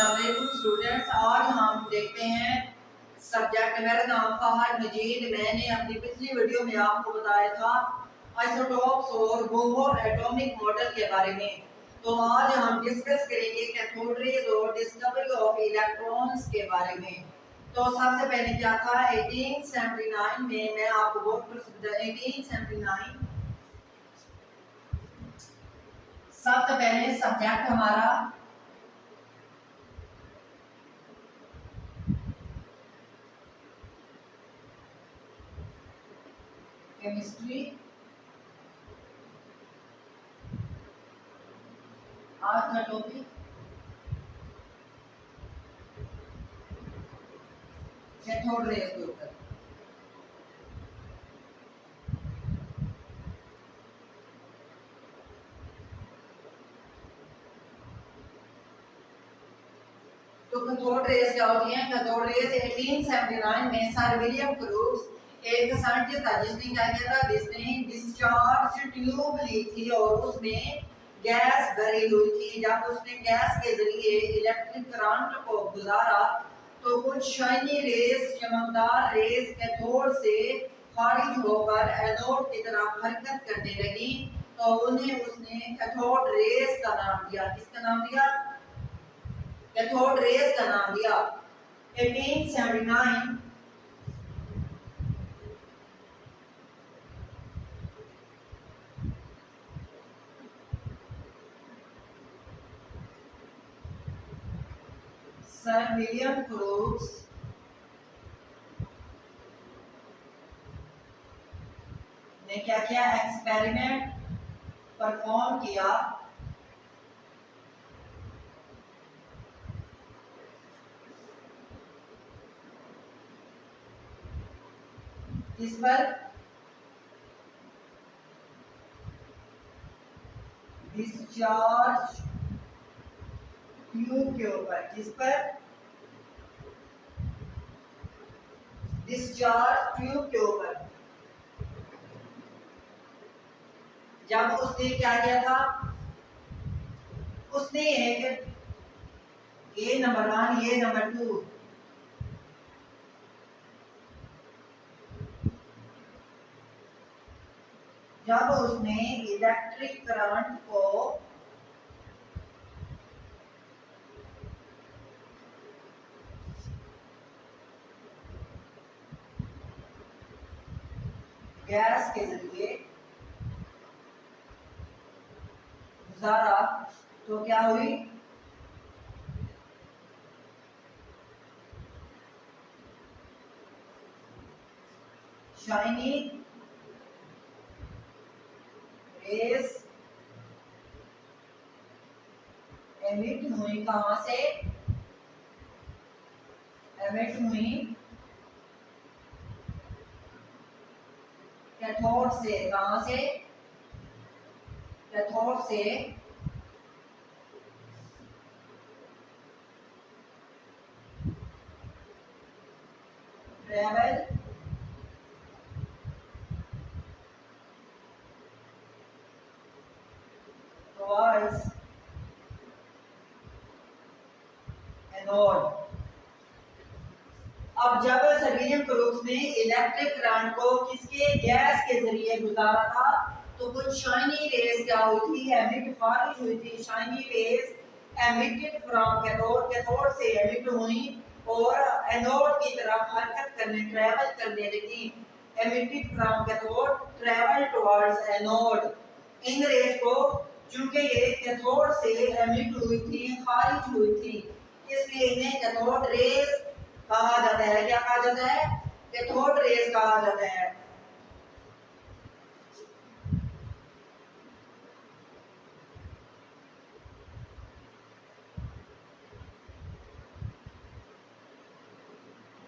अस्सलाम स्टूडेंट्स, आज हम देखते हैं सब्जेक्ट। मेरा नाम फहद मजीद। मैंने अपनी पिछली वीडियो में आपको बताया था आइसोटोप्स और बोहर एटॉमिक मॉडल के बारे में। तो आज हम डिस्कस करेंगे कैथोड्रेज और डिस्कवरी ऑफ इलेक्ट्रॉन्स के बारे में। तो सबसे पहले क्या था, 1879 में मैं आपको बहुत 1879 सबसे पहले सब्जेक्ट हमारा केमिस्ट्री। आज का टॉपिक कैथोड रेज के ऊपर। तो कैथोड रेज क्या होती है? कैथोड रेज 1879 में सर विलियम क्रूक्स एक साइंटिस्ट था जिसने क्या किया था, जिसने डिस्चार्ज ट्यूब ली थी और उसमें गैस भरी हुई थी। जब उसने गैस के जरिए इलेक्ट्रिक करंट को गुजारा तो कुछ शाइनी रेस, चमकदार रेस कैथोड से खारिज होकर एनोड की तरफ हरकत करने लगी। तो उन्हें उसने कैथोड रेस का नाम दिया। किसका नाम दिया? कैथोड रेस का नाम दिया। 1879 सर विलियम क्रूक्स ने क्या किया, एक्सपेरिमेंट परफॉर्म किया इस पर डिस्चार्ज ट्यूब के ऊपर। किस पर? डिस्चार्ज ट्यूब के ऊपर। जब उसने क्या किया था, उसने एक ये नंबर 1 ये नंबर 2 जब उसने इलेक्ट्रिक करंट को गैस के जरिए गुजारा तो क्या हुई, शाइनी रेस एमिट हुई। कहां से एमिट हुई? कैथोड से। कहां से? कैथोड से ट्रेवल टुवर्ड्स एनोड। अब जब सर विलियम क्रूक्स ने इलेक्ट्रिक करंट को किसके गैस के जरिए गुजारा था तो कुछ शाइनी रेस क्या हुई थी, एमिट खारिज हुई थी। Shiny rays emitted from cathode, cathode से एमिट हुई और एनोड की तरफ हरकत करने, ट्रैवल करने लगी। Emitted from cathode travel towards anode. इन रेस को चूंकि ये कैथोड से एमिट हुई थी, खारिज हुई थी, इसलिए इन्हें कैथोड रेस कहा जाता है। क्या कहा जाता है? कैथोड रेस कहा जाता है।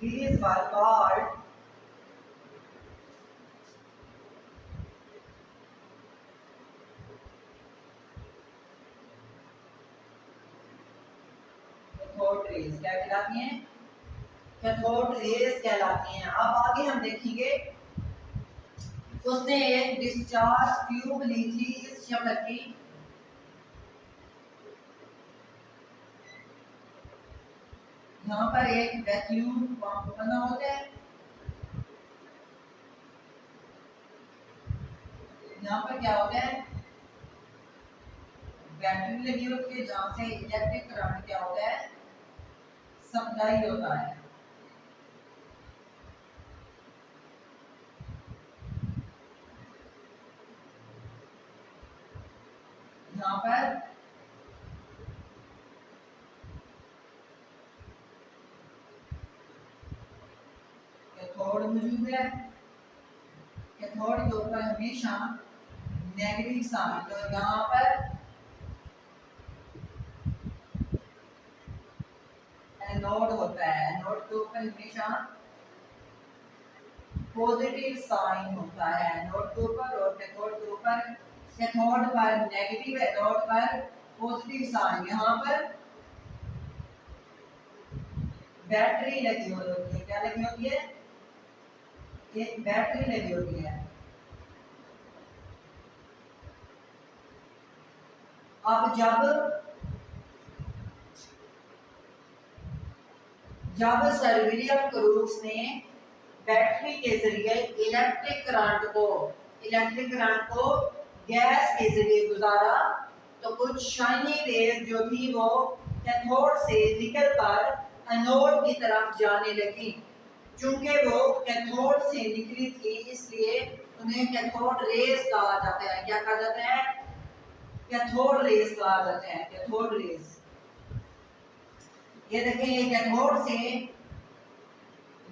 These were called cathode rays. क्या कहलाती हैं? कैथोड रेस कहलाती हैं। अब आगे हम देखेंगे, उसने एक डिस्चार्ज ट्यूब ली थी इस शक्ल की, यहाँ पर एक वैक्यूम पंप बना होता है, यहाँ पर क्या होता है, बैटरी लगी होती है जहाँ से इलेक्ट्रिक करंट क्या होता है, सप्लाई होता है। यहाँ पर कैथोड मौजूद है, कैथोड के ऊपर हमेशा नेगेटिव साइन, तो यहाँ पर एनोड होता है, एनोड के ऊपर हमेशा पॉजिटिव साइन होता है एनोड के ऊपर, और कैथोड के ऊपर, कैथोड पर नेगेटिव, एनोड पर पॉजिटिव साइन। यहाँ पर बैटरी लगी होती है, क्या लगी होती है, एक बैटरी लगी होती है। अब जब सर विलियम क्रूक्स ने बैटरी के जरिए इलेक्ट्रिक करंट को गैस के जरिए गुजारा, तो कुछ शाइनी रेज जो थी वो कैथोड से निकलकर एनोड की तरफ जाने लगी। चूंकि वो कैथोड से निकली थी इसलिए उन्हें कैथोड रेज कहा जाता है। क्या कहा जाता है, कैथोड रेज कहा जाता है, कैथोड रेज। ये देखें, ये कैथोड से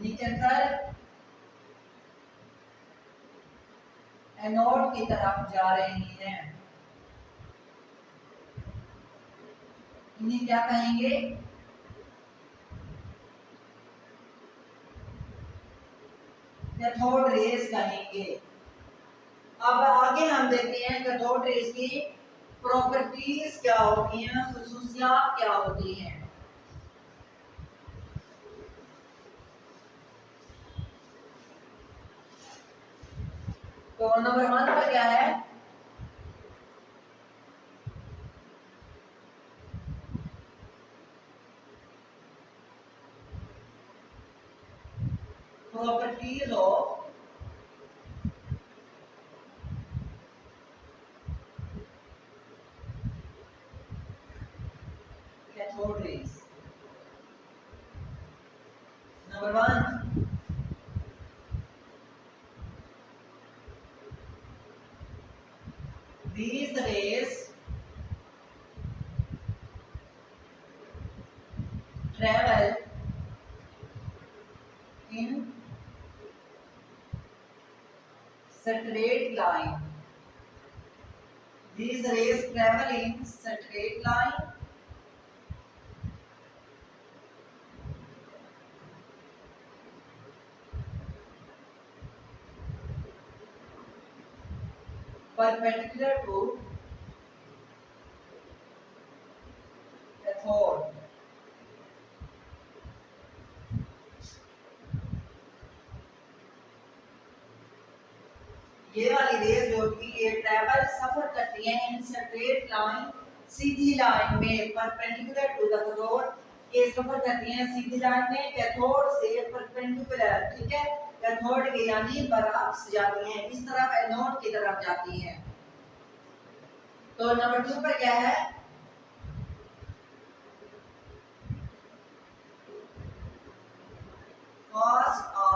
निकलकर एनोड की तरफ जा रही हैं। इन्हें क्या कहेंगे, कैथोड रेज कहेंगे। अब आगे हम देखते हैं कैथोड रेज की प्रॉपर्टीज क्या होती हैं, खुसूसियात क्या होती हैं। तो नंबर 1 पर क्या है, properties of cathode raise. Number 1, these rays travel in straight line. These rays travel in straight line perpendicular to cathode. ये वाली रेज जो होती है ये ट्रैवल सफर करती है in straight line, Sidhi line में, परपेंडिकुलर टू द कैथोड, ये सफर करती हैं सीधी लाइन में कैथोड से परपेंडिकुलर, ठीक है, कैथोड के यानी बरअक्स जाती हैं, इस तरफ एनोड की तरफ जाती हैं। तो नंबर 2 पर क्या है, cause a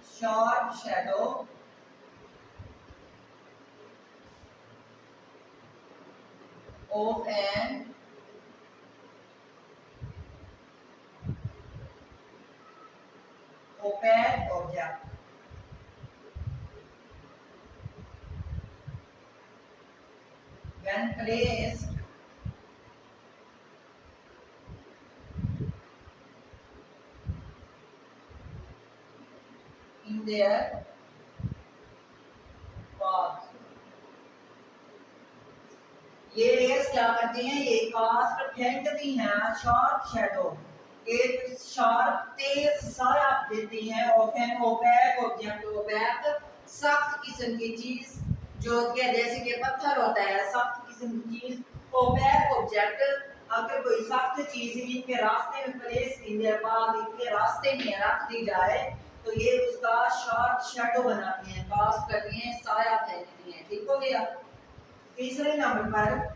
sharp shadow of an opaque object. When placed in their path. ये रेस क्या करती हैं, ये कास्ट फेंकती हैं, शार्प शैडो, एक शार्प तेज साया देती हैं, ऑफन ओपैक ऑब्जेक्ट, ओपैक सख्त किस्म की चीज जो कि जैसे कि पत्थर होता है, सख्त किस्म की चीज ओपैक ऑब्जेक्ट, अगर कोई सख्त चीज इनके रास्ते में प्लेस की देर बाद इनके रास्ते में रख दी जाए तो ये उसका शॉर्ट शैडो बनाती हैं, कास्ट करती हैं, साया फेंकती हैं। ठीक हो गया। तीसरे नंबर पर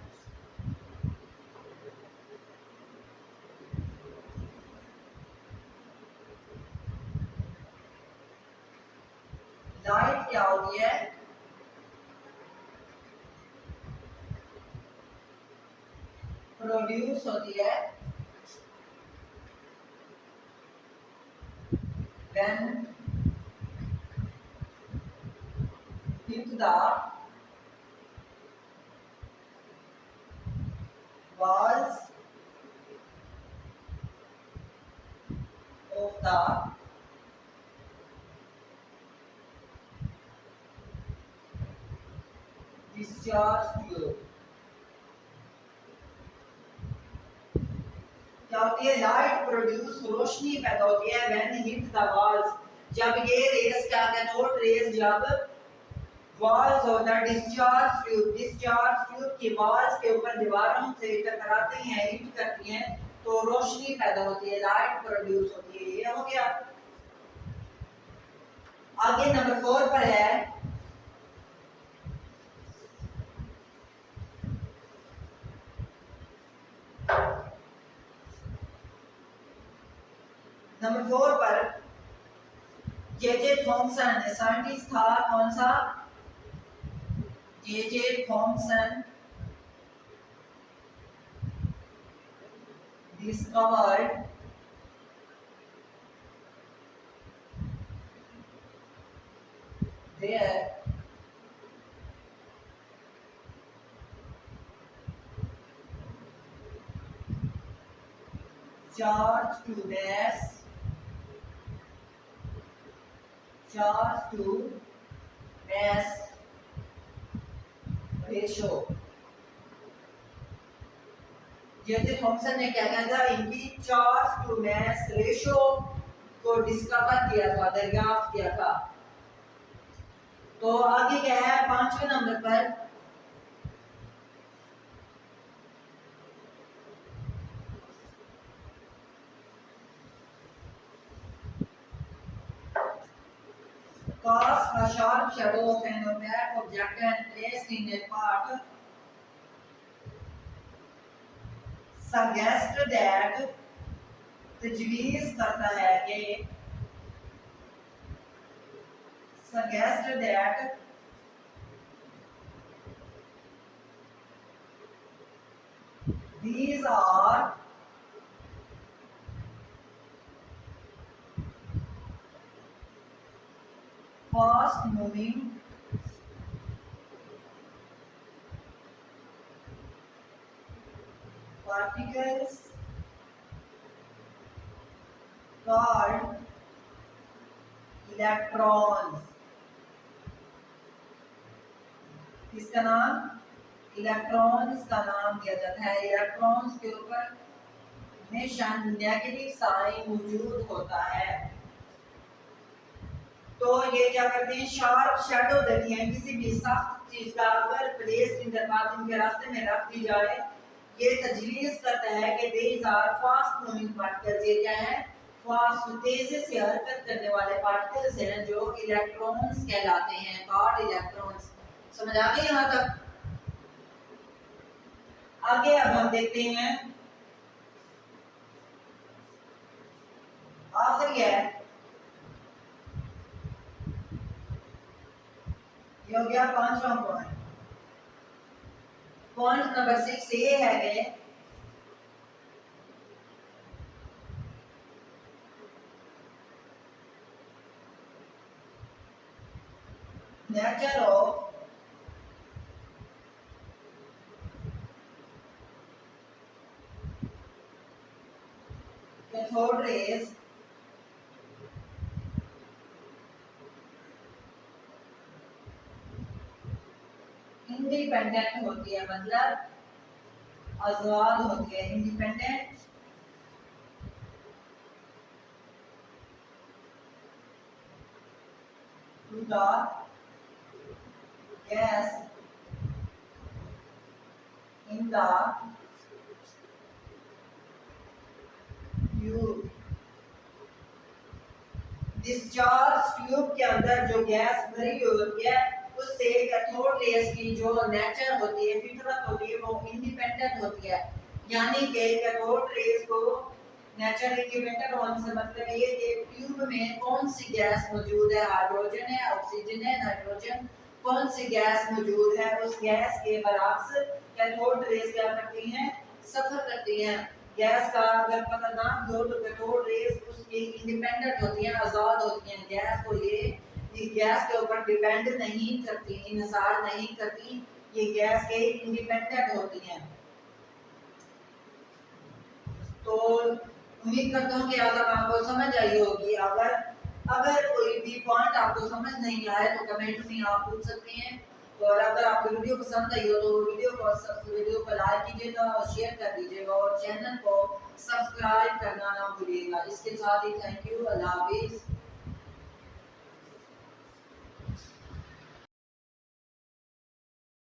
लाइट क्या होती है? प्रोड्यूस होती है when hit the walls of the discharge tube। क्या होती है? लाइट प्रोड्यूस, रोशनी पैदा होती है व्हेन हिट द वॉल्स, जब ये रेस क्या कैथोड रेस जब वॉल्स और द डिस्चार्ज ट्यूब की वॉल्स के ऊपर दीवारों से टकराती हैं, हिट करती हैं तो रोशनी पैदा होती है, लाइट प्रोड्यूस होती है। ये हो गया। आगे नंबर 4 पर है नंबर 4 पर जे थॉमसन साइंटिस्ट था, कौन सा? J Thomson discovered there charge to mass ratio. J Thomson ने क्या कहा था? इनकी चार्ज टू मास रेशो को डिस्कवर किया था, दरियाफ्त किया था। तो आगे क्या है 5वें नंबर पर? Cast a sharp shadow of an opaque object and placed in a part suggest that तजवीज़ करता है कि suggest that these are fast moving particles called electrons। किसका नाम? इलेक्ट्रॉन्स का नाम दिया जाता है। इलेक्ट्रॉन्स के ऊपर हमेशा नेगेटिव साइन मौजूद होता है। तो ये क्या करते हैं? शार्प शैडो देती हैं किसी भी सख्त चीज का, अगर प्लेस इन के रास्ते में रख दी जाए। ये तजवीज़ करता है कि these are fast moving particles. ये क्या है? फास्ट, तेजी से हरकत करने वाले पार्टिकल्स हैं जो इलेक्ट्रॉन्स कहलाते हैं, कॉल्ड इलेक्ट्रॉन्स। समझ आ गई यहाँ तक? आगे अब हम देखते हैं आखिरी है, ये हो गया 5वां पॉइंट। पॉइंट नंबर 6 ये है कि nature of cathode rays independent होती है, मतलब आजाद होती है, independent to the gas in the tube. Discharge tube के अंदर जो गैस भरी हुई होती है उससे कैथोड रेस की जो नेचर होती है, फितरत होती है, वो इंडिपेंडेंट होती है। यानी कि कैथोड रेस को नेचर इंडिपेंडेंट होने से मतलब ये कि ट्यूब में कौन सी गैस मौजूद है, हाइड्रोजन है, ऑक्सीजन है, नाइट्रोजन, कौन सी गैस मौजूद है, उस गैस के बरअक्स कैथोड रेस क्या करती हैं, सफर करती हैं। गैस का अगर पता ना हो तो कैथोड रेस उसकी इंडिपेंडेंट होती हैं, आजाद होती हैं। गैस को ये गैस के ऊपर डिपेंड नहीं करती, इंसार नहीं करती, ये गैस के इंडिपेंडेंट होती हैं। तो उम्मीद करता हूँ कि अगर आपको समझ आई होगी। अगर अगर कोई भी पॉइंट आपको समझ नहीं आए तो कमेंट में आप पूछ सकते हैं। और अगर आपको वीडियो पसंद आई हो तो वीडियो को लाइक कीजिएगा और शेयर कर दीजिएगा और चैनल को सब्सक्राइब करना ना भूलिएगा। इसके साथ ही थैंक यू, अल्लाह हाफिज।